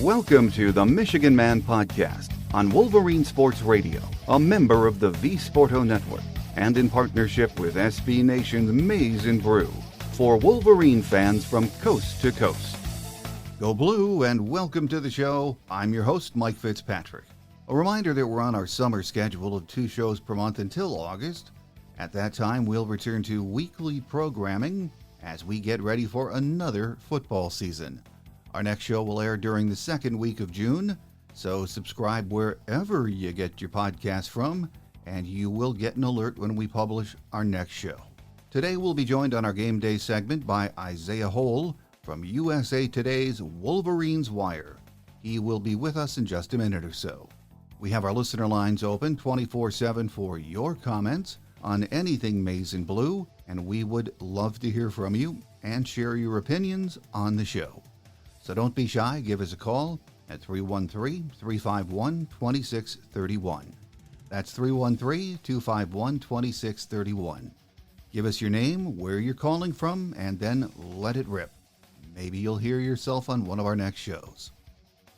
Welcome to the Michigan Man Podcast on Wolverine Sports Radio, a member of the V-Sporto Network, and in partnership with SB Nation's Maize N Blue, for Wolverine fans from coast to coast. Go Blue and welcome to the show. I'm your host, Mike Fitzpatrick. A reminder that we're on our summer schedule of 2 shows per month until August. At that time, we'll return to weekly programming as we get ready for another football season. Our next show will air during the second week of June, so subscribe wherever you get your podcast from, and you will get an alert when we publish our next show. Today we'll be joined on our Game Day segment by Isaiah Hole from USA Today's WolverinesWire. He will be with us in just a minute or so. We have our listener lines open 24/7 for your comments on anything Maize N Blue, and we would love to hear from you and share your opinions on the show. So don't be shy, give us a call at 313-351-2631. That's 313-251-2631. Give us your name, where you're calling from, and then let it rip. Maybe you'll hear yourself on one of our next shows.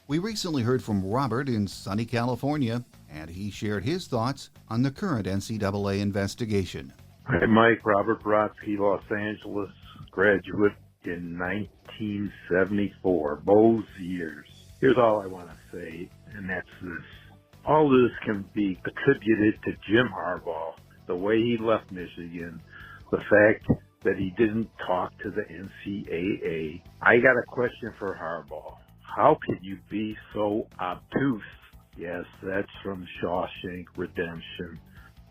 We recently heard from Robert in sunny California, and he shared his thoughts on the current NCAA investigation. Hi, Mike. Robert Brodsky, Los Angeles, graduate in 1974, Bo's years. Here's all I want to say, and that's this. All this can be attributed to Jim Harbaugh, the way he left Michigan, the fact that he didn't talk to the NCAA. I got a question for Harbaugh. How could you be so obtuse? Yes, that's from Shawshank Redemption.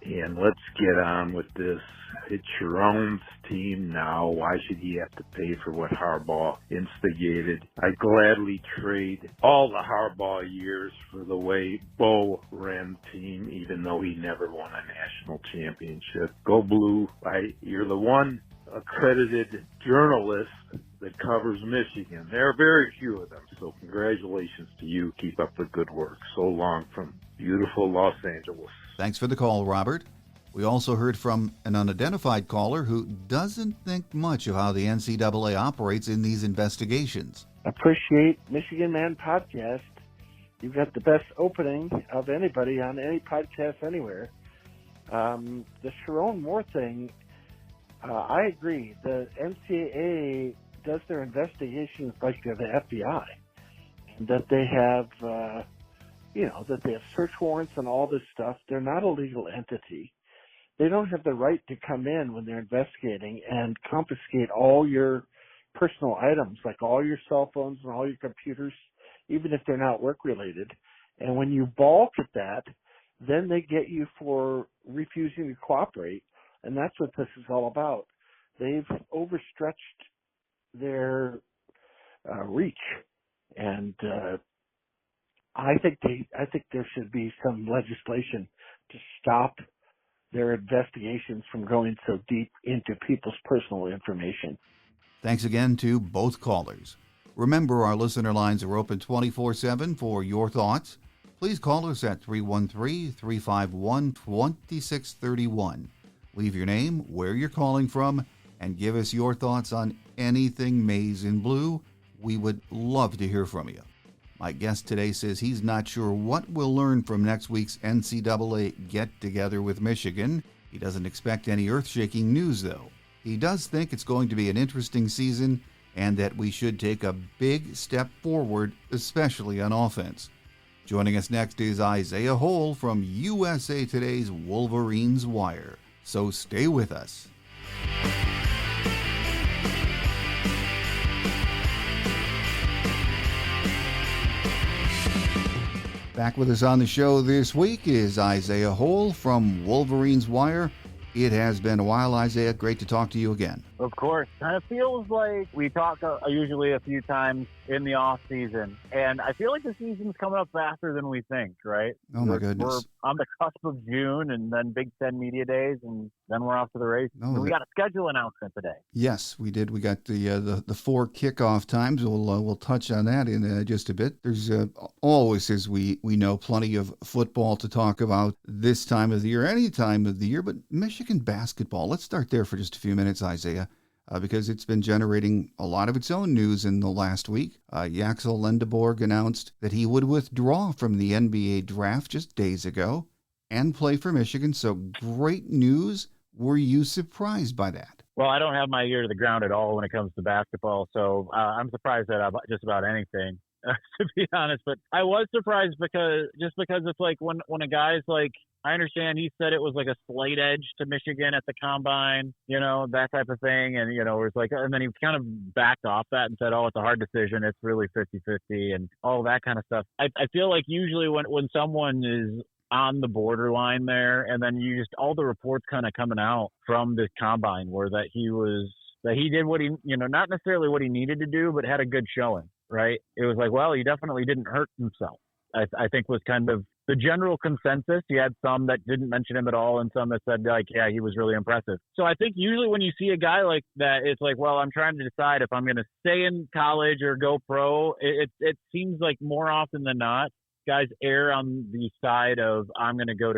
And let's get on with this. It's your own team now. Why should he have to pay for what Harbaugh instigated? I'd gladly trade all the Harbaugh years for the way Bo ran the team, even though he never won a national championship. Go Blue. You're the one accredited journalist that covers Michigan. There are very few of them, so congratulations to you. Keep up the good work. So long from beautiful Los Angeles. Thanks for the call, Robert. We also heard from an unidentified caller who doesn't think much of how the NCAA operates in these investigations. Appreciate Michigan Man Podcast. You've got the best opening of anybody on any podcast anywhere. The Sharon Moore thing, I agree. The NCAA does their investigations like they're the FBI, and that they have, that they have search warrants and all this stuff. They're not a legal entity. They don't have the right to come in when they're investigating and confiscate all your personal items, like all your cell phones and all your computers, even if they're not work-related. And when you balk at that, then they get you for refusing to cooperate, and that's what this is all about. They've overstretched their reach, and I think there should be some legislation to stop their investigations from going so deep into people's personal information. Thanks again to both callers. Remember, our listener lines are open 24/7 for your thoughts. Please call us at 313-351-2631. Leave your name, where you're calling from, and give us your thoughts on anything Maize N Blue. We would love to hear from you. My guest today says he's not sure what we'll learn from next week's NCAA get-together with Michigan. He doesn't expect any earth-shaking news, though. He does think it's going to be an interesting season and that we should take a big step forward, especially on offense. Joining us next is Isaiah Hole from USA Today's WolverinesWire. So stay with us. Back with us on the show this week is Isaiah Hole from WolverinesWire. It has been a while, Isaiah. Great to talk to you again. Of course. Kind of feels like we talk usually a few times in the off season, and I feel like the season's coming up faster than we think, right? Oh, my goodness. We're on the cusp of June, and then Big Ten Media Days, and then we're off to the races. We got a schedule announcement today. Yes, we did. We got the 4 kickoff times. We'll touch on that in just a bit. There's always, as we know, plenty of football to talk about this time of the year, any time of the year, but Michigan basketball. Let's start there for just a few minutes, Isaiah. because it's been generating a lot of its own news in the last week. Yaxel Lendeborg announced that he would withdraw from the NBA draft just days ago and play for Michigan. So great news. Were you surprised by that? Well, I don't have my ear to the ground at all when it comes to basketball, so I'm surprised at just about anything, to be honest. But I was surprised because it's like when a guy's like, I understand he said it was like a slight edge to Michigan at the combine, that type of thing. And, it was like, and then he kind of backed off that and said, oh, it's a hard decision. It's really 50-50 and all that kind of stuff. I feel like usually when someone is on the borderline there, and then you just all the reports kind of coming out from the combine were that he did what he, not necessarily what he needed to do, but had a good showing, right? It was like, well, he definitely didn't hurt himself. I think was kind of the general consensus. You had some that didn't mention him at all and some that said, like, yeah, he was really impressive. So I think usually when you see a guy like that, it's like, well, I'm trying to decide if I'm going to stay in college or go pro. It seems like more often than not, guys err on the side of I'm going to go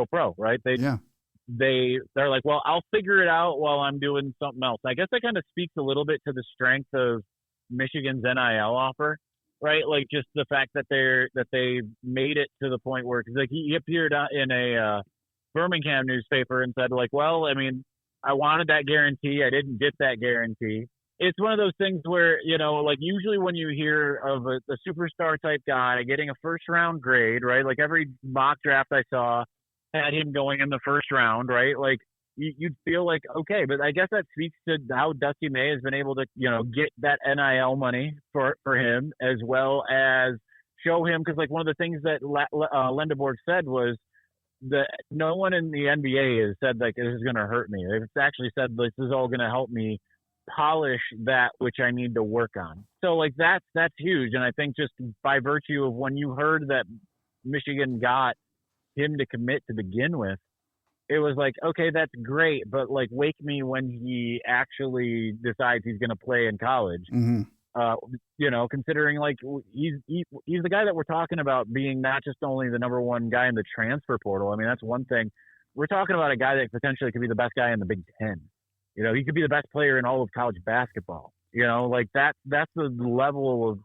pro, right? They're like, well, I'll figure it out while I'm doing something else. I guess that kind of speaks a little bit to the strength of Michigan's NIL offer, right? Like just the fact that they made it to the point where, cause like he appeared in a Birmingham newspaper and said like, well, I mean, I wanted that guarantee. I didn't get that guarantee. It's one of those things where, like usually when you hear of a superstar type guy getting a first round grade, right? Like every mock draft I saw had him going in the first round, right? Like you'd feel like, okay, but I guess that speaks to how Dusty May has been able to, get that NIL money for him as well as show him. Cause like one of the things that Lendeborg said was that no one in the NBA has said like, this is going to hurt me. They've actually said this is all going to help me polish that which I need to work on. So like that's huge. And I think just by virtue of when you heard that Michigan got him to commit to begin with, it was like, okay, that's great, but like wake me when he actually decides he's going to play in college. Mm-hmm. Considering like he's the guy that we're talking about being not just only the number one guy in the transfer portal. I mean, that's one thing. We're talking about a guy that potentially could be the best guy in the Big Ten. He could be the best player in all of college basketball. Like that's the level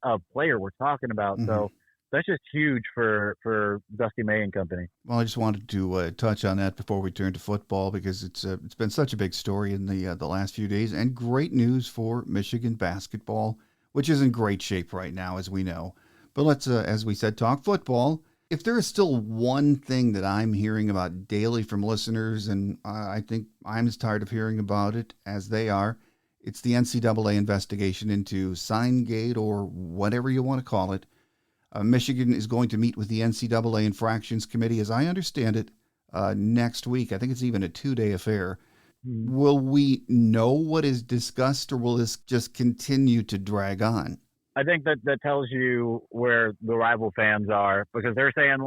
of player we're talking about. Mm-hmm. So that's just huge for Dusty May and company. Well, I just wanted to touch on that before we turn to football because it's been such a big story in the last few days, and great news for Michigan basketball, which is in great shape right now, as we know. But let's, as we said, talk football. If there is still one thing that I'm hearing about daily from listeners, and I think I'm as tired of hearing about it as they are, it's the NCAA investigation into Signgate or whatever you want to call it. Michigan is going to meet with the NCAA Infractions Committee, as I understand it, next week. I think it's even a 2-day affair. Mm-hmm. Will we know what is discussed, or will this just continue to drag on? I think that tells you where the rival fans are, because they're saying,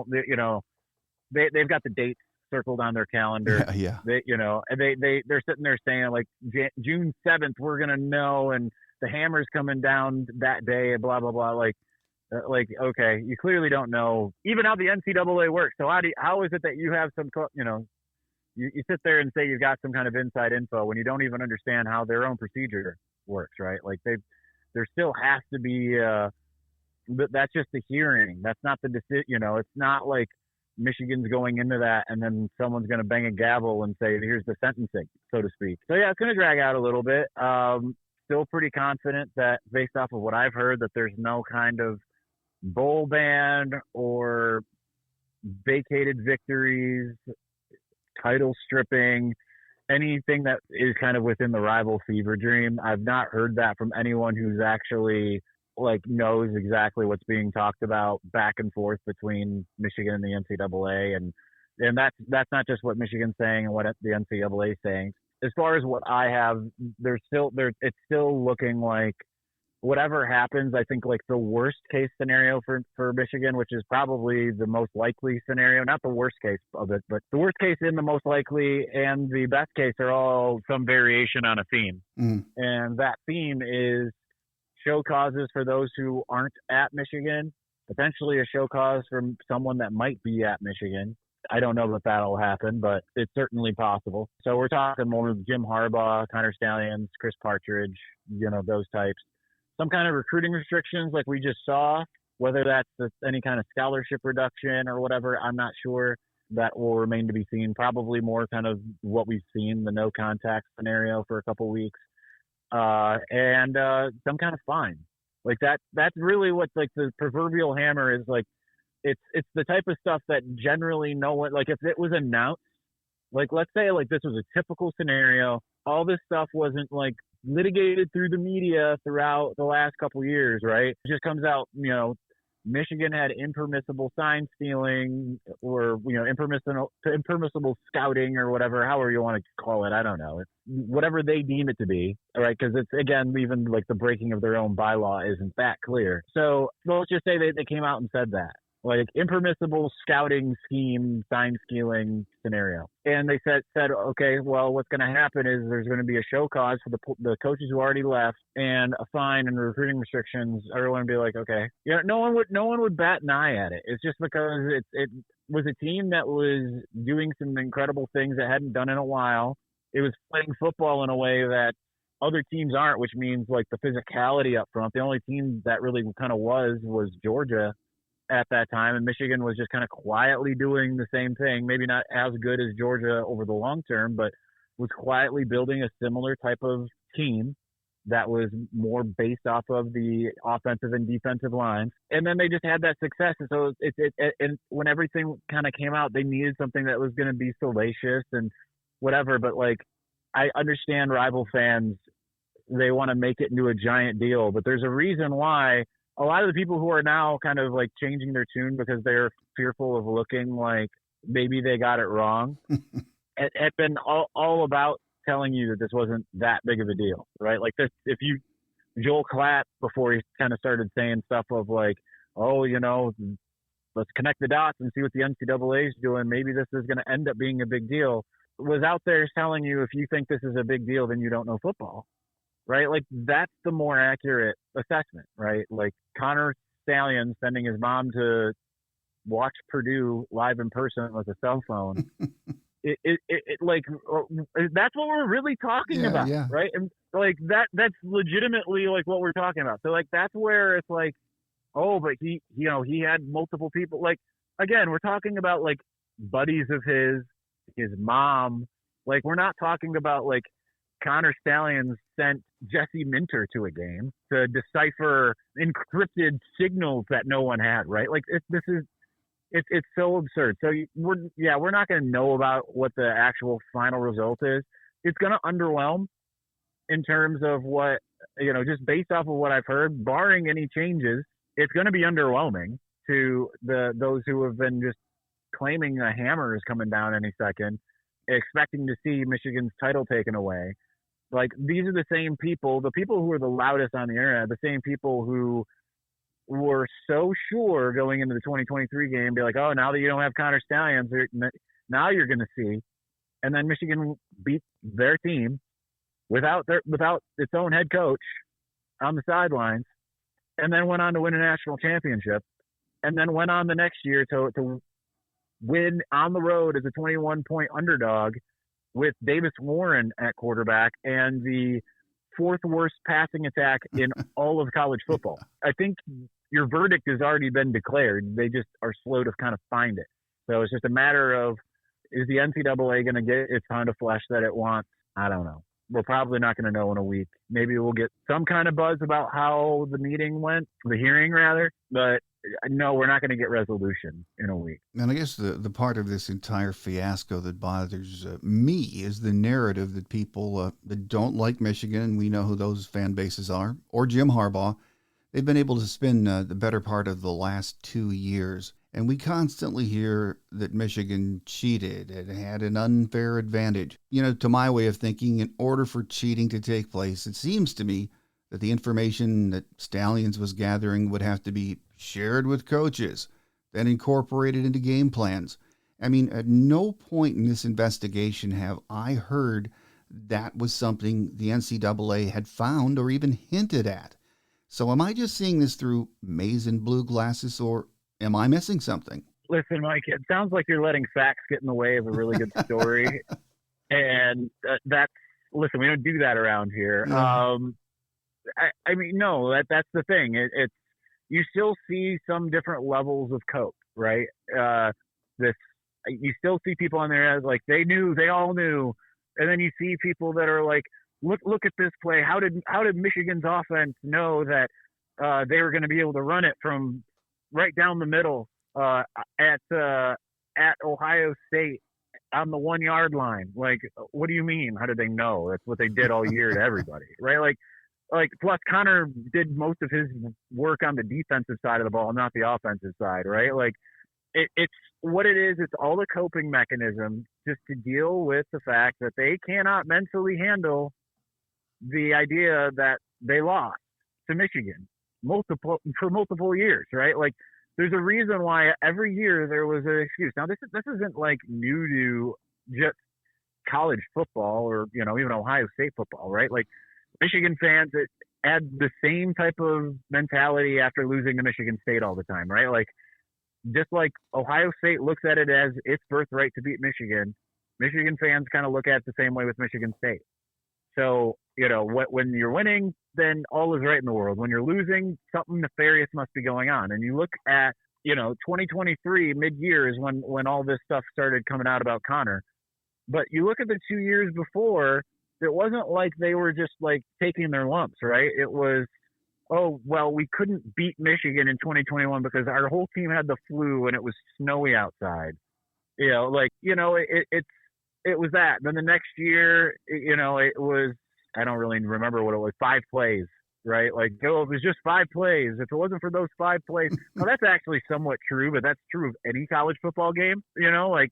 they've got the dates circled on their calendar. Yeah. They're sitting there saying like June 7th, we're going to know, and the hammer's coming down that day and blah, blah, blah. Like, okay, you clearly don't know even how the NCAA works. So how is it that you have some, you sit there and say you've got some kind of inside info when you don't even understand how their own procedure works, right? Like there still has to be, that's just the hearing. That's not the decision. It's not like Michigan's going into that and then someone's going to bang a gavel and say, here's the sentencing, so to speak. So yeah, it's going to drag out a little bit. Still pretty confident that based off of what I've heard, that there's no kind of bowl ban or vacated victories, title stripping, anything that is kind of within the rival fever dream. I've not heard that from anyone who's actually knows exactly what's being talked about back and forth between Michigan and the NCAA. And that's not just what Michigan's saying and what the NCAA is saying. As far as what I have, it's still looking like whatever happens, I think the worst case scenario for Michigan, which is probably the most likely scenario, not the worst case of it, but the worst case and the most likely and the best case are all some variation on a theme. Mm. And that theme is show causes for those who aren't at Michigan, potentially a show cause from someone that might be at Michigan, I don't know that that'll happen, but it's certainly possible. So we're talking more Jim Harbaugh, Connor Stallions, Chris Partridge, those types. Some kind of recruiting restrictions like we just saw, whether that's any kind of scholarship reduction or whatever, I'm not sure. That will remain to be seen. Probably more kind of what we've seen, the no contact scenario for a couple weeks, and some kind of fine. Like that's really what like the proverbial hammer is. Like it's the type of stuff that generally no one, like if it was announced, like let's say like this was a typical scenario, all this stuff wasn't like litigated through the media throughout the last couple years, right? It just comes out, Michigan had impermissible sign stealing or, impermissible scouting or whatever, however you want to call it. I don't know. It's whatever they deem it to be, right? Because it's, again, even like the breaking of their own bylaw isn't that clear. So let's just say they came out and said that. Like impermissible scouting scheme, sign stealing scenario. And they said, okay, well, what's going to happen is there's going to be a show cause for the coaches who already left and a fine and recruiting restrictions. Everyone would be like, okay, no one would bat an eye at it. It's just because it was a team that was doing some incredible things that hadn't done in a while. It was playing football in a way that other teams aren't, which means like the physicality up front. The only team that really kind of was Georgia at that time, and Michigan was just kind of quietly doing the same thing, maybe not as good as Georgia over the long term, but was quietly building a similar type of team that was more based off of the offensive and defensive lines. And then they just had that success. And so and when everything kind of came out, they needed something that was going to be salacious and whatever. But like, I understand rival fans, they want to make it into a giant deal, but there's a reason why a lot of the people who are now kind of like changing their tune because they're fearful of looking like maybe they got it wrong have been all about telling you that this wasn't that big of a deal, right? Like this, Joel Klatt, before he kind of started saying stuff of like, oh, let's connect the dots and see what the NCAA is doing. Maybe this is going to end up being a big deal. Was out there telling you if you think this is a big deal, then you don't know football. Right? Like that's the more accurate assessment, right? Like Connor Stallion sending his mom to watch Purdue live in person with a cell phone. it like, that's what we're really talking about, right? And like that's legitimately like what we're talking about. So like, that's where it's like, oh, but he had multiple people. Like, again, we're talking about like buddies of his mom. Like, we're not talking about like, Connor Stallions sent Jesse Minter to a game to decipher encrypted signals that no one had, right? Like it's so absurd. So we're not going to know about what the actual final result is. It's going to underwhelm in terms of what, just based off of what I've heard, barring any changes, it's going to be underwhelming to those who have been just claiming a hammer is coming down any second, expecting to see Michigan's title taken away. Like, these are the same people, the people who are the loudest on the internet, the same people who were so sure going into the 2023 game, be like, oh, now that you don't have Connor Stallions, now you're going to see. And then Michigan beat their team without its own head coach on the sidelines, and then went on to win a national championship, and then went on the next year to win on the road as a 21-point underdog with Davis Warren at quarterback and the fourth worst passing attack in all of college football. I think your verdict has already been declared. They just are slow to kind of find it. So it's just a matter of, is the NCAA going to get its pound of flesh that it wants? I don't know. We're probably not going to know in a week. Maybe we'll get some kind of buzz about how the meeting went, the hearing rather, but no, we're not going to get resolution in a week. And I guess the part of this entire fiasco that bothers me is the narrative that people that don't like Michigan, and we know who those fan bases are, or Jim Harbaugh, they've been able to spend the better part of the last 2 years. And we constantly hear that Michigan cheated and had an unfair advantage. To my way of thinking, in order for cheating to take place, it seems to me that the information that Stallions was gathering would have to be shared with coaches, then incorporated into game plans. I mean, at no point in this investigation have I heard that was something the NCAA had found or even hinted at. So am I just seeing this through Maize N Blue glasses, or am I missing something? Listen, Mike, it sounds like you're letting facts get in the way of a really good story. And listen, we don't do that around here. Yeah. I mean, no, that's the thing. It's you still see some different levels of cope, right? You still see people on there as like they all knew, and then you see people that are like, look at this play. How did Michigan's offense know that they were going to be able to run it from right down the middle at Ohio State on the 1 yard line? Like, what do you mean? How did they know? That's what they did all year to everybody, right? Like plus Connor did most of his work on the defensive side of the ball, not the offensive side, right? Like it's what it is. It's all the coping mechanism just to deal with the fact that they cannot mentally handle the idea that they lost to Michigan for multiple years, right? Like there's a reason why every year there was an excuse. Now this isn't like new to just college football or, even Ohio State football, right? Like Michigan fans that had the same type of mentality after losing to Michigan State all the time, right? Like just like Ohio State looks at it as its birthright to beat Michigan, Michigan fans kind of look at it the same way with Michigan State. So, when you're winning, then all is right in the world. When you're losing, something nefarious must be going on. And you look at, 2023 mid-year is when all this stuff started coming out about Connor. But you look at the 2 years before, it wasn't like they were just like taking their lumps, right? It was, oh, well, we couldn't beat Michigan in 2021 because our whole team had the flu and it was snowy outside. It was that. Then the next year, it was, I don't really remember what it was, 5 plays, right? Like, it was just 5 plays. If it wasn't for those 5 plays, well, that's actually somewhat true, but that's true of any college football game, like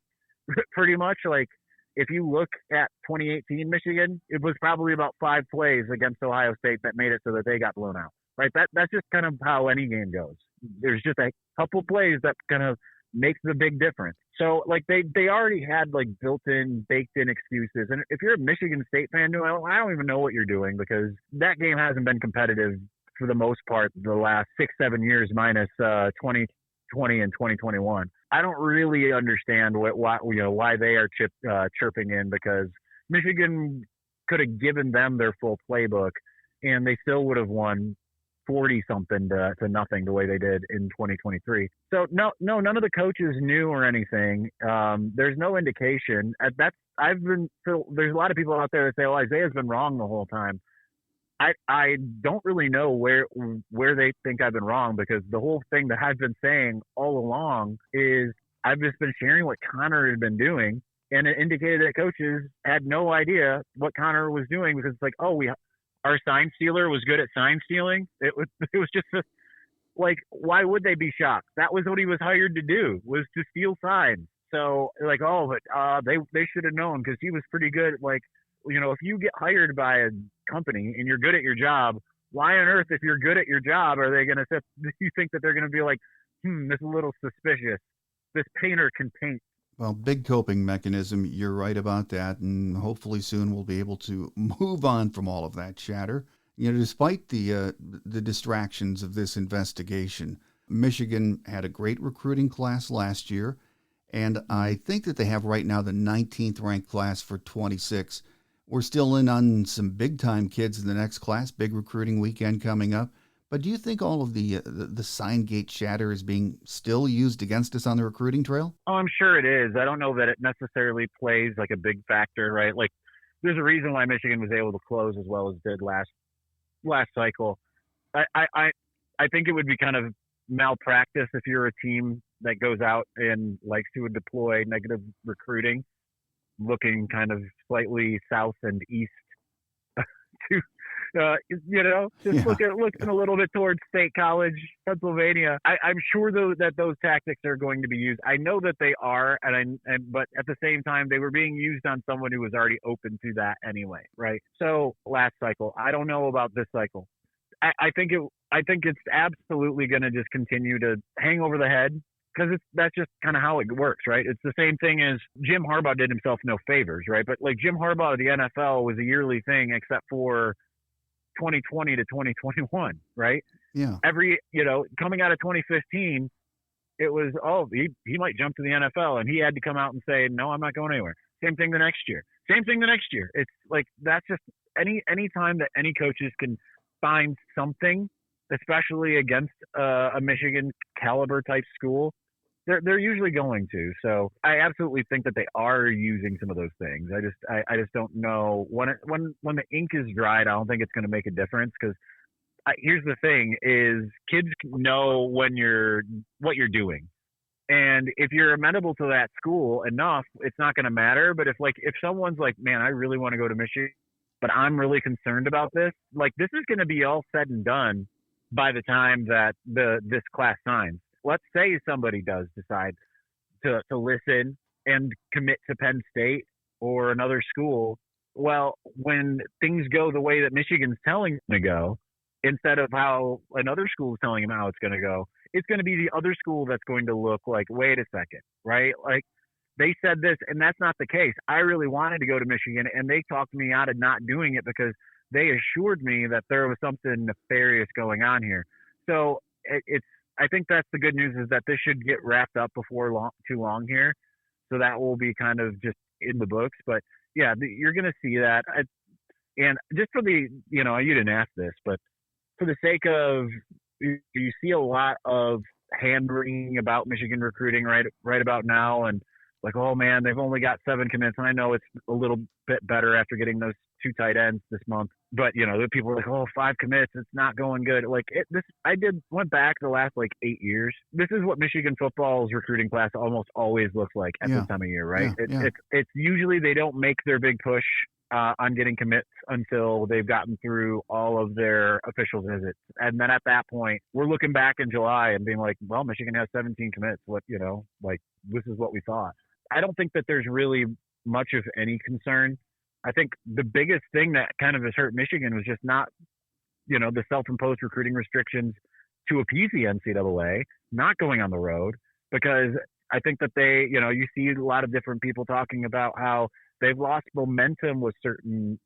pretty much. Like, if you look at 2018 Michigan, it was probably about 5 plays against Ohio State that made it so that they got blown out, right? That's just kind of how any game goes. There's just a couple plays that kind of makes the big difference. So like they already had like built-in, baked-in excuses. And if you're a Michigan State fan, I don't even know what you're doing because that game hasn't been competitive for the most part the last 6-7 years minus 2020 and 2021. I don't really understand why they are chirping in because Michigan could have given them their full playbook and they still would have won 40 something to nothing the way they did in 2023. So no, none of the coaches knew or anything. There's no indication. There's a lot of people out there that say, "Oh, Isaiah's been wrong the whole time." I don't really know where they think I've been wrong because the whole thing that I've been saying all along is I've just been sharing what Connor had been doing, and it indicated that coaches had no idea what Connor was doing because it's like, oh, our sign stealer was good at sign stealing. It was just like, why would they be shocked? That was what he was hired to do, was to steal signs. So like, oh, but they should have known because he was pretty good. Like, if you get hired by a company and you're good at your job, why on earth, if you're good at your job, are they going to you think that they're going to be like, this is a little suspicious. This painter can paint. Well, big coping mechanism. You're right about that. And hopefully soon we'll be able to move on from all of that chatter. Despite the distractions of this investigation, Michigan had a great recruiting class last year. And I think that they have right now the 19th ranked class for 26. We're still in on some big-time kids in the next class, big recruiting weekend coming up. But do you think all of the Signgate chatter is being still used against us on the recruiting trail? Oh, I'm sure it is. I don't know that it necessarily plays like a big factor, right? Like, there's a reason why Michigan was able to close as well as did last cycle. I think it would be kind of malpractice if you're a team that goes out and likes to deploy negative recruiting, looking kind of slightly south and east to looking a little bit towards State College, Pennsylvania. I'm sure though that those tactics are going to be used. I know that they are, but at the same time, they were being used on someone who was already open to that anyway, right? So last cycle, I don't know about this cycle. I think it's absolutely going to just continue to hang over the head because that's just kind of how it works, right? It's the same thing as Jim Harbaugh did himself no favors, right? But like Jim Harbaugh, the NFL was a yearly thing except for 2020 to 2021, right? Yeah. Coming out of 2015, it was, oh, he might jump to the NFL, and he had to come out and say, no, I'm not going anywhere. Same thing the next year. It's like, that's just any time that any coaches can find something, especially against a Michigan caliber type school, they're usually going to. So I absolutely think that they are using some of those things. I just don't know when the ink is dried. I don't think it's going to make a difference, because here's the thing: is kids know what you're doing, and if you're amenable to that school enough, it's not going to matter. But if someone's like, man, I really want to go to Michigan, but I'm really concerned about this, like, this is going to be all said and done by the time that this class signs. Let's say somebody does decide to listen and commit to Penn State or another school. Well, when things go the way that Michigan's telling them to go, instead of how another school is telling them how it's going to go, it's going to be the other school that's going to look like, wait a second, right? Like, they said this, and that's not the case. I really wanted to go to Michigan, and they talked me out of not doing it because they assured me that there was something nefarious going on here. So I think that's the good news, is that this should get wrapped up before too long here. So that will be kind of just in the books. But yeah, you're going to see that. And just for the, you didn't ask this, but for the sake of, you see a lot of hand-wringing about Michigan recruiting right about now. And like, oh man, they've only got 7 commits. And I know it's a little bit better after getting those 2 tight ends this month. But, the people are like, oh, 5 commits, it's not going good. Like, went back the last 8 years. This is what Michigan football's recruiting class almost always looks like at this time of year, right? It's usually they don't make their big push on getting commits until they've gotten through all of their official visits. And then at that point, we're looking back in July and being like, well, Michigan has 17 commits. This is what we thought. I don't think that there's really much of any concern. I think the biggest thing that kind of has hurt Michigan was just not, the self-imposed recruiting restrictions to appease the NCAA, not going on the road, because I think that they, you see a lot of different people talking about how they've lost momentum with certain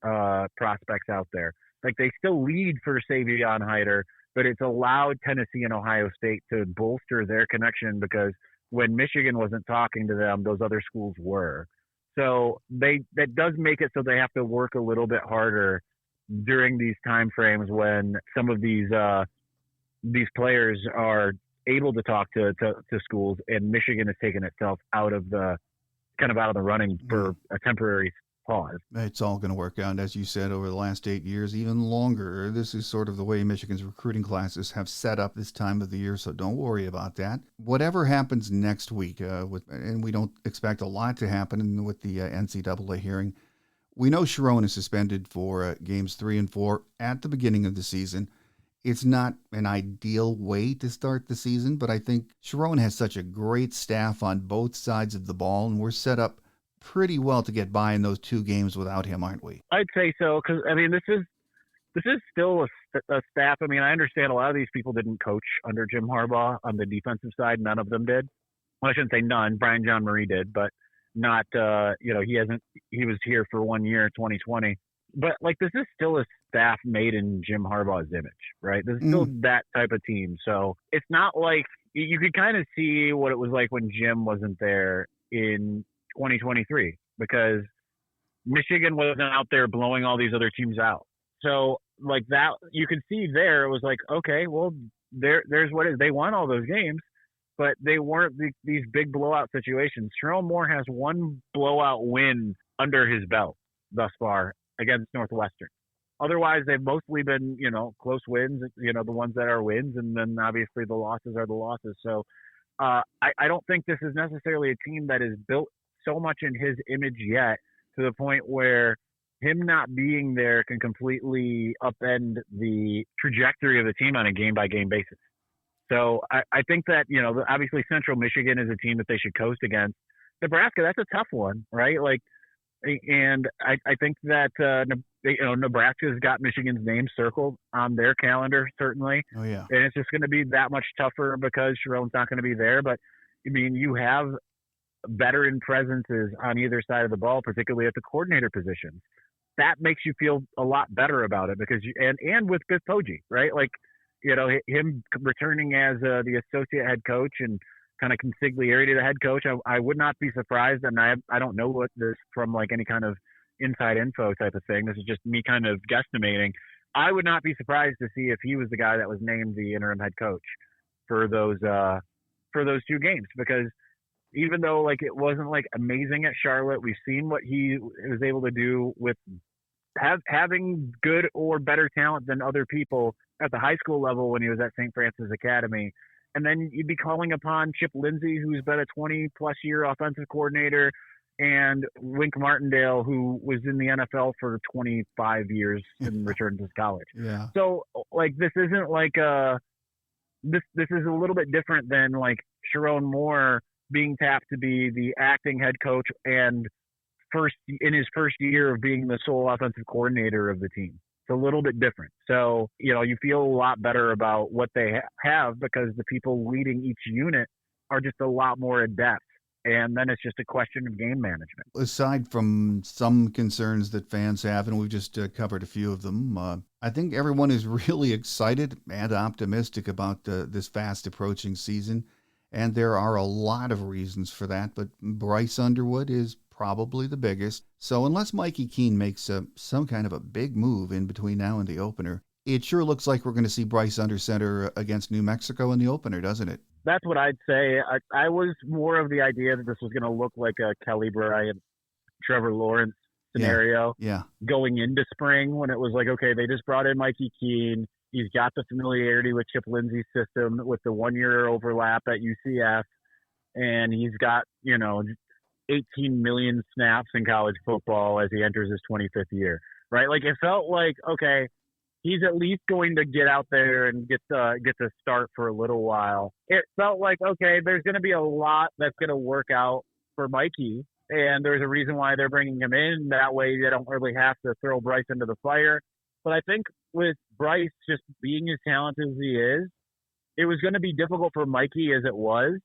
prospects out there. Like, they still lead for Savion Hyder, but it's allowed Tennessee and Ohio State to bolster their connection, because when Michigan wasn't talking to them, those other schools were. So that does make it so they have to work a little bit harder during these time frames when some of these players are able to talk to schools, and Michigan has taken itself out of the running for a temporary pause. It's all going to work out, as you said, over the last 8 years, even longer. This is sort of the way Michigan's recruiting classes have set up this time of the year, so don't worry about that. Whatever happens next week, and we don't expect a lot to happen with the NCAA hearing, we know Sharon is suspended for games 3 and 4 at the beginning of the season. It's not an ideal way to start the season, but I think Sharon has such a great staff on both sides of the ball, and we're set up pretty well to get by in those 2 games without him, aren't we? I'd say so, because this is still a staff. I mean, I understand a lot of these people didn't coach under Jim Harbaugh on the defensive side. None of them did. Well, I shouldn't say none. Brian John Marie did, but not. He was here for 1 year, 2020. But this is still a staff made in Jim Harbaugh's image, right? This is still that type of team. So it's not like you could kind of see what it was like when Jim wasn't there in 2023, because Michigan wasn't out there blowing all these other teams out. So that, you could see there, it was like, okay, well, there's what is. They won all those games, but they weren't these big blowout situations. Sharon Moore has 1 blowout win under his belt thus far against Northwestern. Otherwise, they've mostly been, close wins, the ones that are wins, and then obviously the losses are the losses. So I don't think this is necessarily a team that is built so much in his image yet, to the point where him not being there can completely upend the trajectory of the team on a game-by-game basis. So I think that, obviously Central Michigan is a team that they should coast against. Nebraska, that's a tough one, right? And I think that, Nebraska's got Michigan's name circled on their calendar, certainly. Oh, yeah. And it's just going to be that much tougher because Sharon's not going to be there. But, I mean, you have veteran presences on either side of the ball, particularly at the coordinator positions. That makes you feel a lot better about it, because and with Biff Poggi, right? Him returning as the associate head coach, and kind of consigliere to the head coach. I would not be surprised, and I don't know what this from like any kind of inside info type of thing. This is just me kind of guesstimating. I would not be surprised to see if he was the guy that was named the interim head coach for those 2 games, because even though like it wasn't like amazing at Charlotte, we've seen what he was able to do with having good or better talent than other people at the high school level when he was at St. Francis Academy. And then you'd be calling upon Chip Lindsey, who's been a 20-plus year offensive coordinator, and Wink Martindale, who was in the NFL for 25 years and returned to college. Yeah. So, like, this isn't like this is a little bit different than, like, Sharon Moore being tapped to be the acting head coach and in his first year of being the sole offensive coordinator of the team. It's a little bit different. So, you feel a lot better about what they have because the people leading each unit are just a lot more adept. And then it's just a question of game management. Aside from some concerns that fans have, and we've just covered a few of them, I think everyone is really excited and optimistic about this fast approaching season. And there are a lot of reasons for that, but Bryce Underwood is probably the biggest. So unless Mikey Keene makes some kind of a big move in between now and the opener, it sure looks like we're going to see Bryce under center against New Mexico in the opener, doesn't it? That's what I'd say. I was more of the idea that this was going to look like a Kelly Bryant, Trevor Lawrence scenario going into spring, when it was like, okay, they just brought in Mikey Keene. He's got the familiarity with Chip Lindsey's system with the 1-year overlap at UCF, and he's got, 18 million snaps in college football as he enters his 25th year, right? Like, it felt like, okay, he's at least going to get out there and get to start for a little while. It felt like, okay, there's going to be a lot that's going to work out for Mikey, and there's a reason why they're bringing him in. That way they don't really have to throw Bryce into the fire. But I think with Bryce just being as talented as he is, it was going to be difficult for Mikey as it was.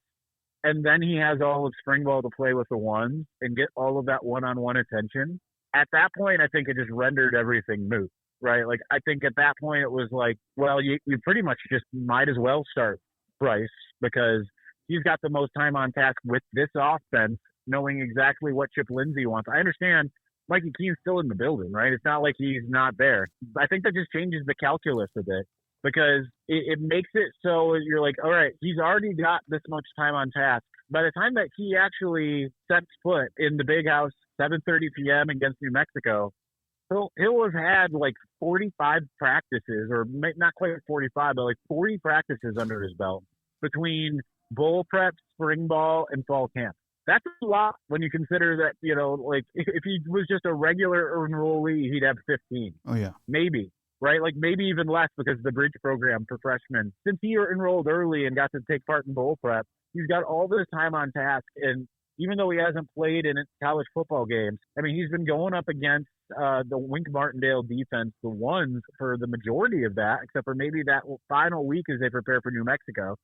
And then he has all of spring ball to play with the ones and get all of that one-on-one attention. At that point, I think it just rendered everything moot, right? Like, I think at that point it was like, well, you pretty much just might as well start Bryce because he's got the most time on task with this offense, knowing exactly what Chip Lindsey wants. I understand Mikey Keene's still in the building, right? It's not like he's not there. I think that just changes the calculus a bit because it makes it so you're like, all right, he's already got this much time on task. By the time that he actually sets foot in the big house, 7:30 p.m. against New Mexico, he'll have had like 45 practices, or not quite 45, but like 40 practices under his belt between bowl prep, spring ball, and fall camp. That's a lot when you consider that, like if he was just a regular enrollee, he'd have 15. Oh, yeah. Maybe, right? Like maybe even less because of the bridge program for freshmen. Since he enrolled early and got to take part in bowl prep, he's got all this time on task. And even though he hasn't played in college football games, I mean, he's been going up against the Wink Martindale defense, the ones for the majority of that, except for maybe that final week as they prepare for New Mexico.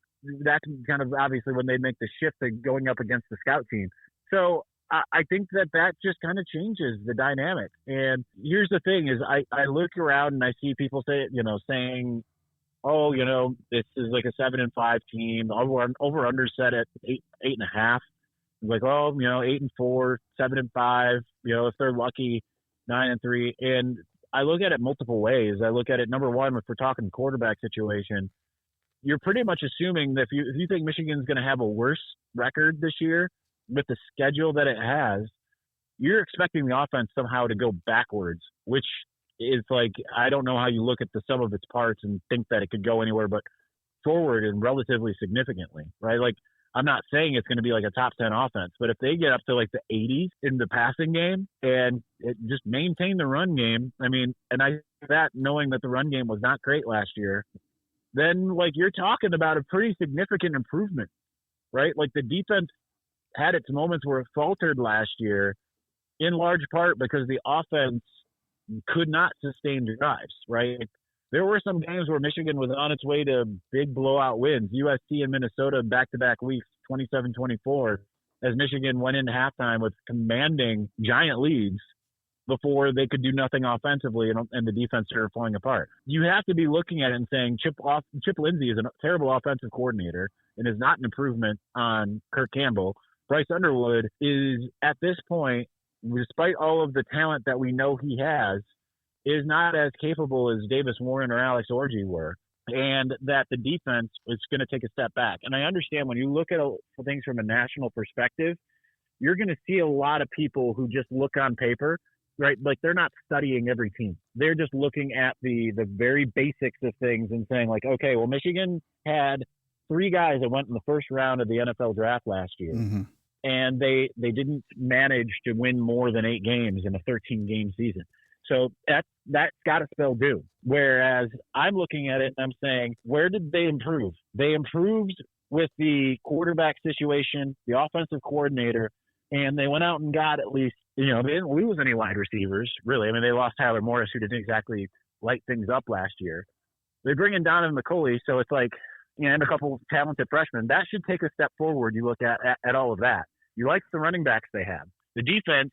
That's kind of obviously when they make the shift to going up against the scout team. So I think that just kind of changes the dynamic. And here's the thing is I look around and I see people saying, oh, this is like a 7-5 team. Over under set at 8.5. Like, oh, 8-4, 7-5, if they're lucky, 9-3. And I look at it multiple ways. I look at it, number one, if we're talking quarterback situation, you're pretty much assuming that if you think Michigan's going to have a worse record this year with the schedule that it has, you're expecting the offense somehow to go backwards, which is like, I don't know how you look at the sum of its parts and think that it could go anywhere but forward and relatively significantly, right? Like, I'm not saying it's going to be like a top 10 offense, but if they get up to like the 80s in the passing game and just maintain the run game, I mean, and I that knowing that the run game was not great last year, then like you're talking about a pretty significant improvement, right? Like the defense had its moments where it faltered last year in large part because the offense could not sustain drives, right? There were some games where Michigan was on its way to big blowout wins. USC and Minnesota back-to-back weeks, 27-24, as Michigan went into halftime with commanding giant leads. before they could do nothing offensively and the defense started falling apart. You have to be looking at it and saying Chip Lindsey is a terrible offensive coordinator and is not an improvement on Kirk Campbell. Bryce Underwood is, at this point, despite all of the talent that we know he has, is not as capable as Davis Warren or Alex Orji were, and that the defense is going to take a step back. And I understand when you look at things from a national perspective, you're going to see a lot of people who just look on paper, right? Like they're not studying every team. They're just looking at the very basics of things and saying like, okay, well, Michigan had 3 guys that went in the first round of the NFL draft last year. Mm-hmm. And they didn't manage to win more than 8 games in a 13-game season. So that's got to spell doom. Whereas I'm looking at it and I'm saying, where did they improve? They improved with the quarterback situation, the offensive coordinator, and they went out and got at least, they didn't lose any wide receivers, really. I mean, they lost Tyler Morris, who didn't exactly light things up last year. They bring in Donovan McCulley, so it's like, and a couple of talented freshmen. That should take a step forward. You look at all of that. You like the running backs they have. The defense,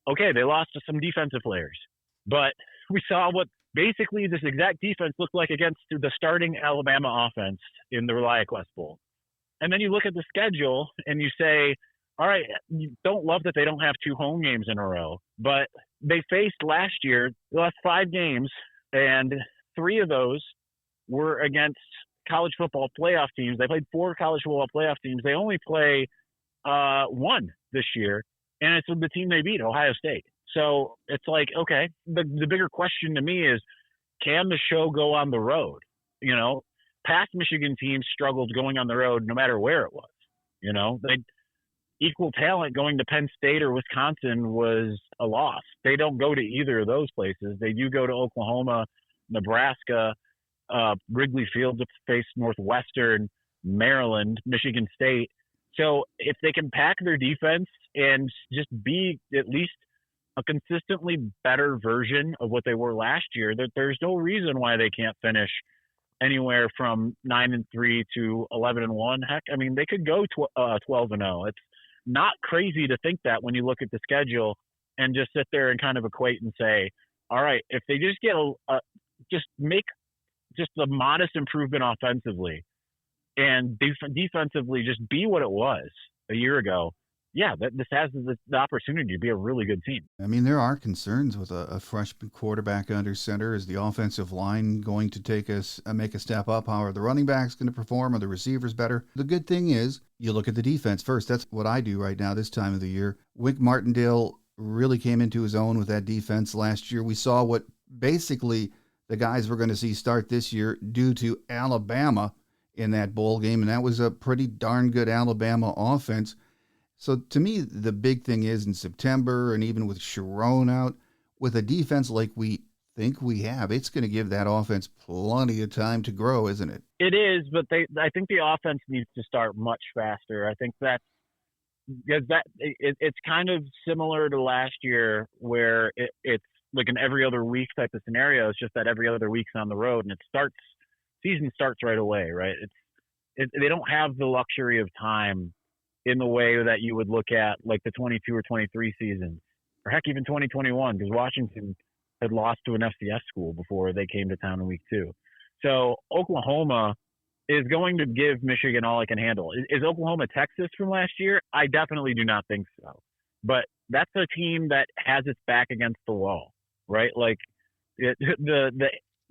okay, they lost to some defensive players. But we saw what basically this exact defense looked like against the starting Alabama offense in the ReliaQuest Bowl. And then you look at the schedule and you say, all right, you don't love that they don't have 2 home games in a row. But they faced last year, they lost 5 games, and 3 of those were against college football playoff teams. They played 4 college football playoff teams. They only play 1 this year, and it's the team they beat, Ohio State. So it's like, okay, the bigger question to me is, can the show go on the road? Past Michigan teams struggled going on the road no matter where it was. They equal talent going to Penn State or Wisconsin was a loss. They don't go to either of those places. They do go to Oklahoma, Nebraska, Wrigley Field to face Northwestern, Maryland, Michigan State. So if they can pack their defense and just be at least a consistently better version of what they were last year, that there's no reason why they can't finish anywhere from 9-3 to 11-1. Heck, I mean, they could go 12-0. It's not crazy to think that when you look at the schedule and just sit there and kind of equate and say, all right, if they just get just make just a modest improvement offensively and defensively just be what it was a year ago, yeah, this has the opportunity to be a really good team. I mean, there are concerns with a freshman quarterback under center. Is the offensive line going to make a step up? How are the running backs going to perform? Are the receivers better? The good thing is you look at the defense first. That's what I do right now this time of the year. Wink Martindale really came into his own with that defense last year. We saw what basically the guys we're going to see start this year due to Alabama in that bowl game, and that was a pretty darn good Alabama offense. So to me, the big thing is in September, and even with Sharon out, with a defense like we think we have, it's going to give that offense plenty of time to grow, isn't it? It is, but I think the offense needs to start much faster. I think it's kind of similar to last year where it's like an every other week type of scenario. It's just that every other week's on the road, and season starts right away, right? They don't have the luxury of time in the way that you would look at like the 22 or 23 season, or heck, even 2021, because Washington had lost to an FCS school before they came to town in week 2. So Oklahoma is going to give Michigan all it can handle. Is Oklahoma Texas from last year? I definitely do not think so. But that's a team that has its back against the wall, right? Like the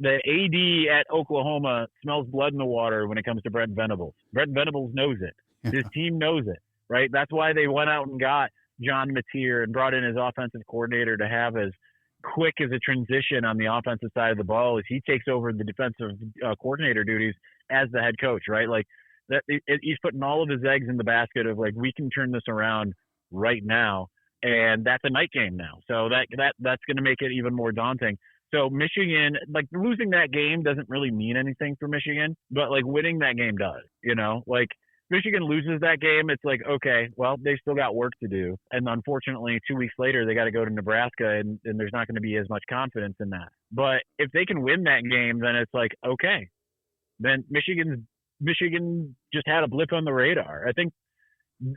AD at Oklahoma smells blood in the water when it comes to Brent Venables. Brent Venables knows it. His team knows it, right? That's why they went out and got John Mateer and brought in his offensive coordinator to have as quick as a transition on the offensive side of the ball as he takes over the defensive coordinator duties as the head coach, right? Like that, he's putting all of his eggs in the basket of like, we can turn this around right now. And that's a night game now. So that's going to make it even more daunting. So Michigan, like losing that game doesn't really mean anything for Michigan, but like winning that game does, like Michigan loses that game. It's like, okay, well, they still got work to do. And unfortunately, 2 weeks later, they got to go to Nebraska and there's not going to be as much confidence in that. But if they can win that game, then it's like, okay, then Michigan just had a blip on the radar. I think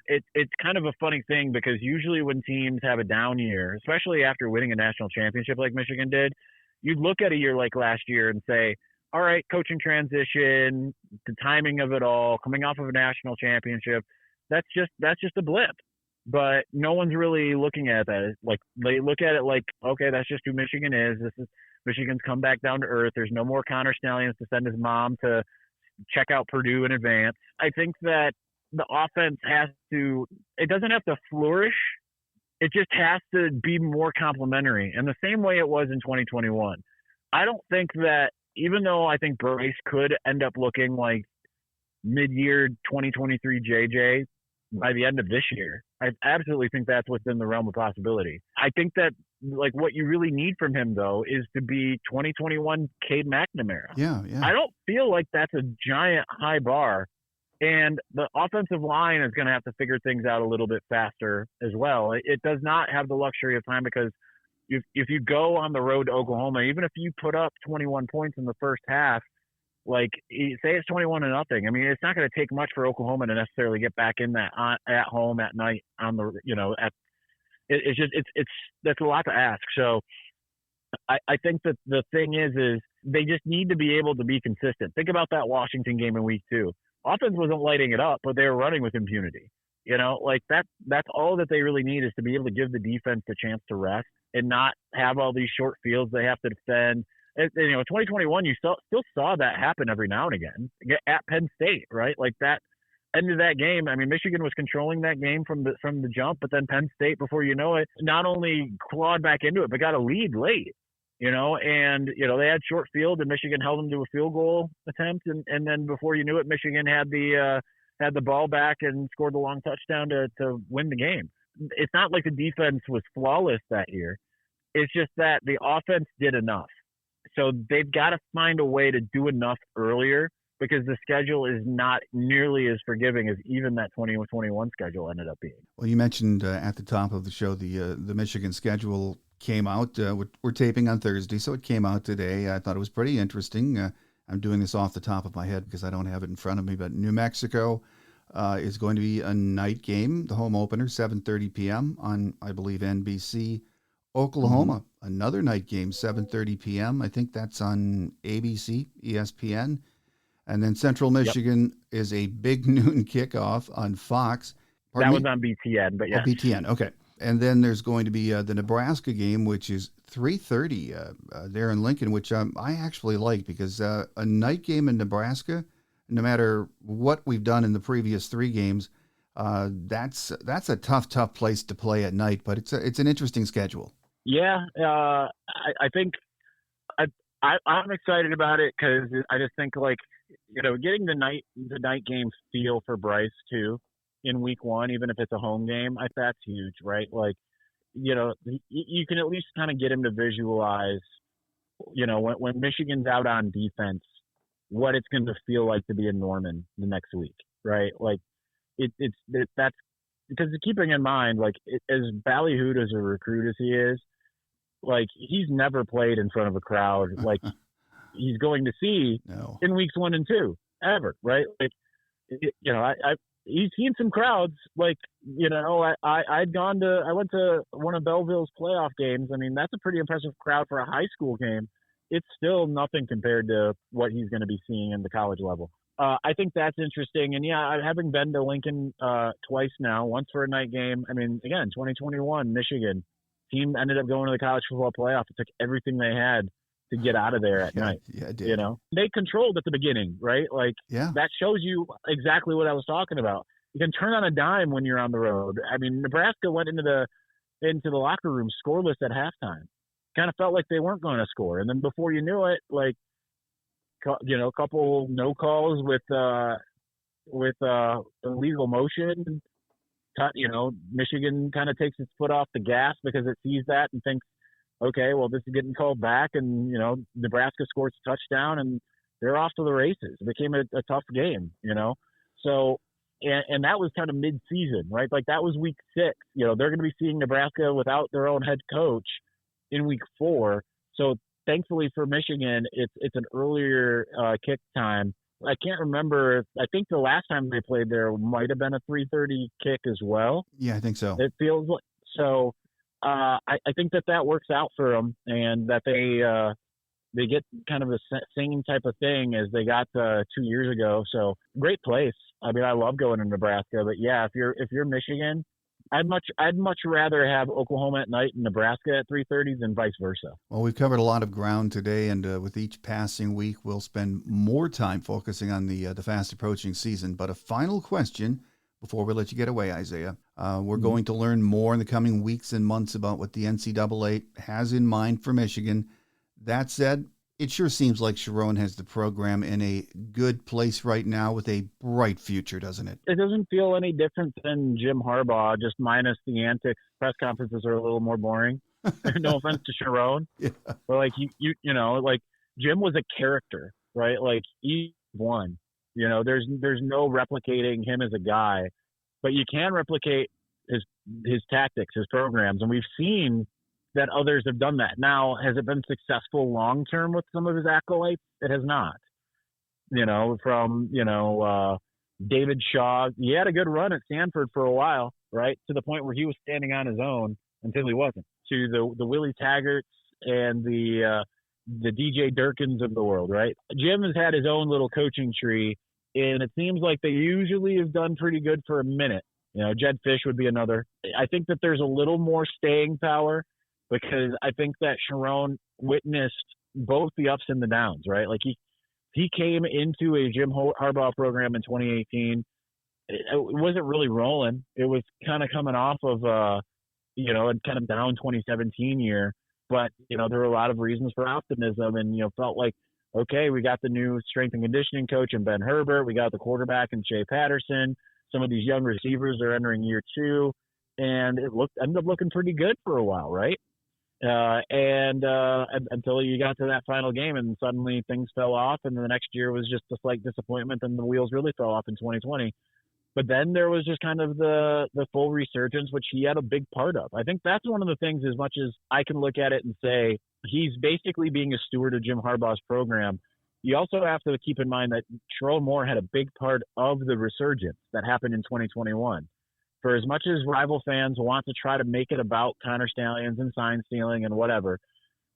it's kind of a funny thing because usually when teams have a down year, especially after winning a national championship like Michigan did, you'd look at a year like last year and say, all right, coaching transition, the timing of it all, coming off of a national championship, that's just a blip. But no one's really looking at that. Like, they look at it like, okay, that's just who Michigan is. This is Michigan's come back down to earth. There's no more Connor Stallions to send his mom to check out Purdue in advance. I think that the offense it doesn't have to flourish. It just has to be more complementary. And the same way it was in 2021. I don't think that, even though I think Bryce could end up looking like mid-year 2023 JJ by the end of this year, I absolutely think that's within the realm of possibility. I think that, like, what you really need from him, though, is to be 2021 Cade McNamara. Yeah. I don't feel like that's a giant high bar. And the offensive line is going to have to figure things out a little bit faster as well. It does not have the luxury of time because if you go on the road to Oklahoma, even if you put up 21 points in the first half, like, say it's 21-0. I mean, it's not going to take much for Oklahoma to necessarily get back in that at home at night on the, that's a lot to ask. So I think that the thing is they just need to be able to be consistent. Think about that Washington game in week 2. Offense wasn't lighting it up, but they were running with impunity. Like that's all that they really need is to be able to give the defense the chance to rest and not have all these short fields they have to defend. In 2021, you still saw that happen every now and again at Penn State, right? Like that end of that game. I mean, Michigan was controlling that game from the jump, but then Penn State, before you know it, not only clawed back into it, but got a lead late. They had short field and Michigan held them to a field goal attempt. And then before you knew it, Michigan had the ball back and scored the long touchdown to win the game. It's not like the defense was flawless that year. It's just that the offense did enough. So they've got to find a way to do enough earlier because the schedule is not nearly as forgiving as even that 2021 schedule ended up being. Well, you mentioned at the top of the show the Michigan schedule came out. We're taping on Thursday, so it came out today. I thought it was pretty interesting. I'm doing this off the top of my head because I don't have it in front of me, but New Mexico is going to be a night game, the home opener, 7:30 p.m. on, I believe, NBC. Oklahoma, another night game, 7:30 p.m. I think that's on ABC, ESPN. And then Central Michigan is a big noon kickoff on Fox. That was on BTN, but yeah. Oh, BTN, okay. And then there's going to be the Nebraska game, which is 3:30 there in Lincoln, which I actually like because a night game in Nebraska, no matter what we've done in the previous 3 games, that's a tough place to play at night. But it's an interesting schedule. Yeah, I think I'm excited about it because I just think, like, getting the night game feel for Bryce too in week 1, even if it's a home game, that's huge, right? Like, you can at least kind of get him to visualize, when Michigan's out on defense, what it's going to feel like to be in Norman the next week, right? Like, that's because keeping in mind, like, as ballyhooed as a recruit as he is, like, he's never played in front of a crowd like he's going to see in weeks 1 and 2 ever, right? Like, he's seen some crowds. Like, I went to one of Belleville's playoff games. I mean, that's a pretty impressive crowd for a high school game. It's still nothing compared to what he's going to be seeing in the college level. I think that's interesting. And yeah, having been to Lincoln twice now, once for a night game. I mean, again, 2021, Michigan team ended up going to the college football playoff. It took everything they had to get out of there at night. Yeah, it did. They controlled at the beginning, right? Like, that shows you exactly what I was talking about. You can turn on a dime when you're on the road. I mean, Nebraska went into the locker room scoreless at halftime. Kind of felt like they weren't going to score, and then before you knew it, like, a couple no calls with illegal motion. Michigan kind of takes its foot off the gas because it sees that and thinks, okay, well, this is getting called back, and Nebraska scores a touchdown, and they're off to the races. It became a tough game, So, and that was kind of mid-season, right? Like, that was week 6. They're going to be seeing Nebraska without their own head coach in week 4. So, thankfully for Michigan, it's an earlier kick time I can't remember. I think the last time they played there might have been a 3:30 kick as well. Yeah, I think so. It feels like so. I think that works out for them, and that they get kind of the same type of thing as they got 2 years ago. So great place. I mean, I love going to Nebraska, but yeah, if you're Michigan, I'd much rather have Oklahoma at night and Nebraska at 3:30 than vice versa. Well, we've covered a lot of ground today, and with each passing week, we'll spend more time focusing on the fast approaching season. But a final question before we let you get away, Isaiah. We're going to learn more in the coming weeks and months about what the NCAA has in mind for Michigan. That said, it sure seems like Sharon has the program in a good place right now with a bright future, doesn't it? It doesn't feel any different than Jim Harbaugh, just minus the antics. Press conferences are a little more boring. No offense to Sharon. Yeah. But like you know, like Jim was a character, right? Like he won. You know, there's no replicating him as a guy, but you can replicate his tactics, his programs, and we've seen that others have done that. Now, has it been successful long term with some of his acolytes? It has not. You know, from David Shaw, he had a good run at Stanford for a while, right? To the point where he was standing on his own until he wasn't. To the Willie Taggarts and the DJ Durkins of the world, right? Jim has had his own little coaching tree, and it seems like they usually have done pretty good for a minute. You know, Jed Fish would be another. I think that there's a little more staying power because I think that Sharon witnessed both the ups and the downs, right? Like he came into a Jim Harbaugh program in 2018. It wasn't really rolling. It was kind of coming off of, a kind of down 2017 year. But, there were a lot of reasons for optimism and, felt like, okay, we got the new strength and conditioning coach in Ben Herbert. We got the quarterback in Shea Patterson. Some of these young receivers are entering year 2. And it ended up looking pretty good for a while, right? And until you got to that final game and suddenly things fell off and the next year was just a slight disappointment and the wheels really fell off in 2020. But then there was just kind of the full resurgence, which he had a big part of. I think that's one of the things, as much as I can look at it and say he's basically being a steward of Jim Harbaugh's program, you also have to keep in mind that Sherrone Moore had a big part of the resurgence that happened in 2021. For as much as rival fans want to try to make it about Connor Stallions and sign stealing and whatever,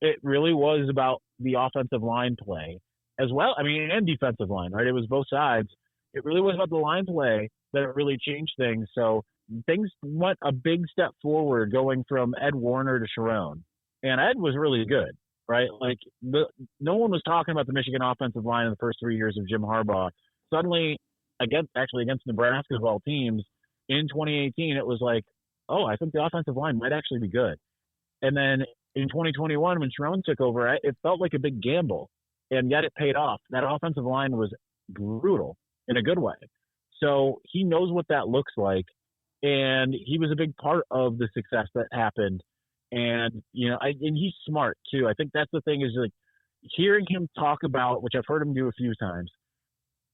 it really was about the offensive line play as well. I mean, and defensive line, right? It was both sides. It really was about the line play that it really changed things. So things went a big step forward going from Ed Warner to Sherrone. And Ed was really good, right? Like no one was talking about the Michigan offensive line in the first 3 years of Jim Harbaugh. Suddenly, against Nebraska of all teams, in 2018, it was like, oh, I think the offensive line might actually be good. And then in 2021, when Sherrone took over, it felt like a big gamble, and yet it paid off. That offensive line was brutal in a good way. So he knows what that looks like, and he was a big part of the success that happened. And, and he's smart, too. I think that's the thing is, like, hearing him talk about, which I've heard him do a few times,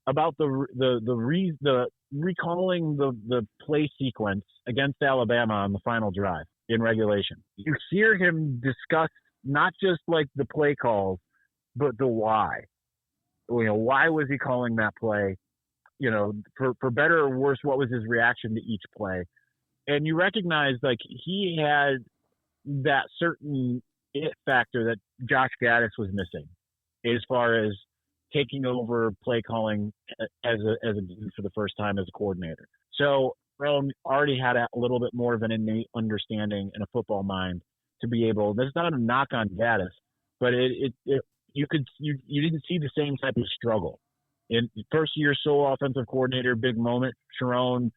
about the recalling the play sequence against Alabama on the final drive in regulation. You hear him discuss not just like the play calls, but the why. Why was he calling that play? For better or worse, what was his reaction to each play? And you recognize like he had that certain it factor that Josh Gaddis was missing as far as taking over play calling as a for the first time as a coordinator. So Brown already had a little bit more of an innate understanding and a football mind to be able. This is not a knock on Gaddis, but you didn't see the same type of struggle. In first year sole offensive coordinator, big moment, Sherrone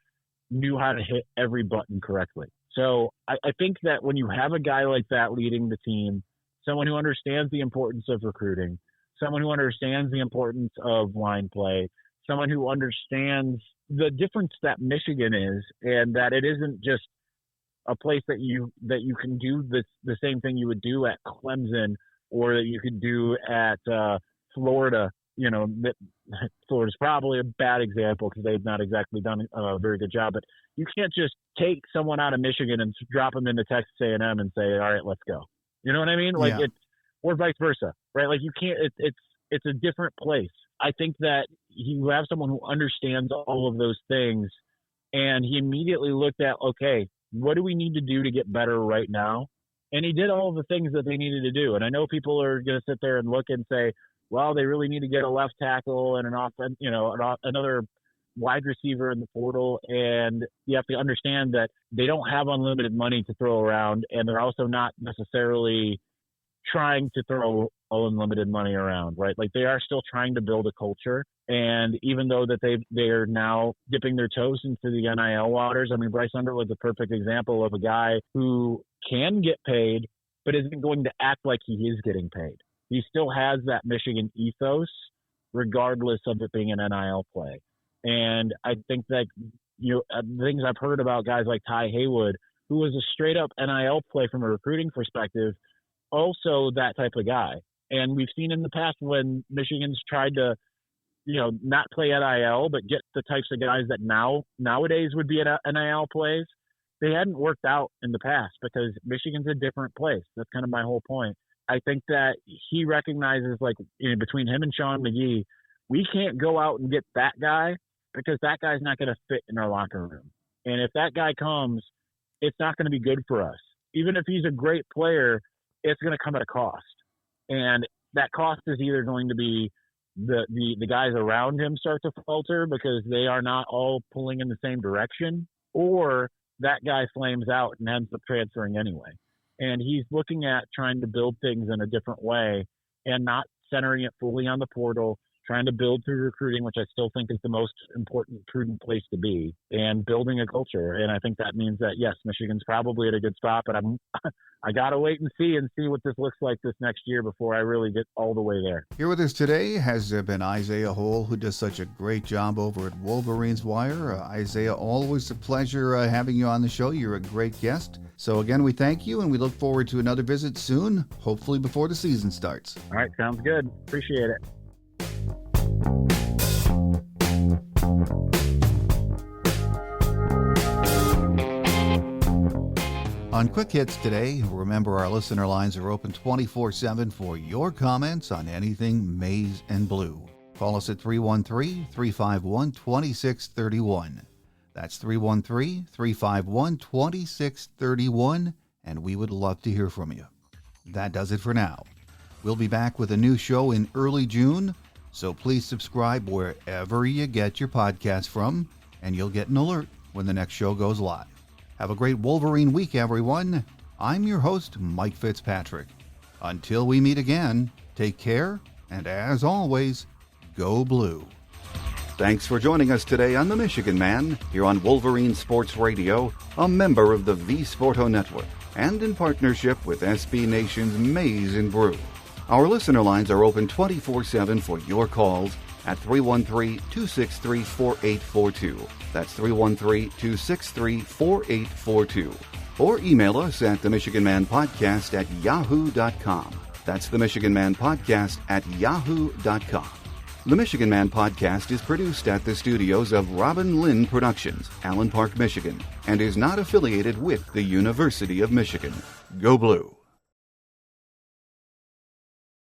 knew how to hit every button correctly. So I think that when you have a guy like that leading the team, someone who understands the importance of recruiting, someone who understands the importance of line play, someone who understands the difference that Michigan is, and that it isn't just a place that you can do the same thing you would do at Clemson or that you could do at Florida. Florida's probably a bad example because they've not exactly done a very good job. But you can't just take someone out of Michigan and drop them into Texas A&M and say, all right, let's go. You know what I mean? Like or vice versa, right? Like you can't. It's a different place. I think that you have someone who understands all of those things, and he immediately looked at, okay, what do we need to do to get better right now? And he did all of the things that they needed to do. And I know people are going to sit there and look and say, well, they really need to get a left tackle and another wide receiver in the portal. And you have to understand that they don't have unlimited money to throw around, and they're also not necessarily trying to throw unlimited money around, right? Like, they are still trying to build a culture. And even though that they're now dipping their toes into the NIL waters, I mean, Bryce Underwood's a perfect example of a guy who can get paid, but isn't going to act like he is getting paid. He still has that Michigan ethos, regardless of it being an NIL play. And I think that, things I've heard about guys like Ty Haywood, who was a straight up NIL play from a recruiting perspective, also that type of guy. And we've seen in the past when Michigan's tried to, not play NIL, but get the types of guys that nowadays would be at NIL plays, they hadn't worked out in the past because Michigan's a different place. That's kind of my whole point. I think that he recognizes, like, between him and Sean McGee, we can't go out and get that guy because that guy's not going to fit in our locker room. And if that guy comes, it's not going to be good for us. Even if he's a great player, it's going to come at a cost. And that cost is either going to be the guys around him start to falter because they are not all pulling in the same direction, or that guy flames out and ends up transferring anyway. And he's looking at trying to build things in a different way and not centering it fully on the portal, trying to build through recruiting, which I still think is the most important, prudent place to be, and building a culture. And I think that means that, yes, Michigan's probably at a good spot, but I got to wait and see what this looks like this next year before I really get all the way there. Here with us today has been Isaiah Hole, who does such a great job over at WolverinesWire. Isaiah, always a pleasure having you on the show. You're a great guest. So again, we thank you, and we look forward to another visit soon, hopefully before the season starts. All right, sounds good. Appreciate it. On Quick Hits today, remember our listener lines are open 24/7 for your comments on anything Maize N Blue. Call us at 313-351-2631. That's 313-351-2631, and we would love to hear from you. That does it for now. We'll be back with a new show in early June, so please subscribe wherever you get your podcast from, and you'll get an alert when the next show goes live. Have a great Wolverine week, everyone. I'm your host, Mike Fitzpatrick. Until we meet again, take care, and as always, go blue. Thanks for joining us today on The Michigan Man, here on Wolverine Sports Radio, a member of the V-Sporto Network, and in partnership with SB Nation's Maize N Blue. Our listener lines are open 24/7 for your calls at 313-263-4842. That's 313-263-4842. Or email us at themichiganmanpodcast@yahoo.com. That's themichiganmanpodcast@yahoo.com. The Michigan Man Podcast is produced at the studios of Robin Lynn Productions, Allen Park, Michigan, and is not affiliated with the University of Michigan. Go Blue!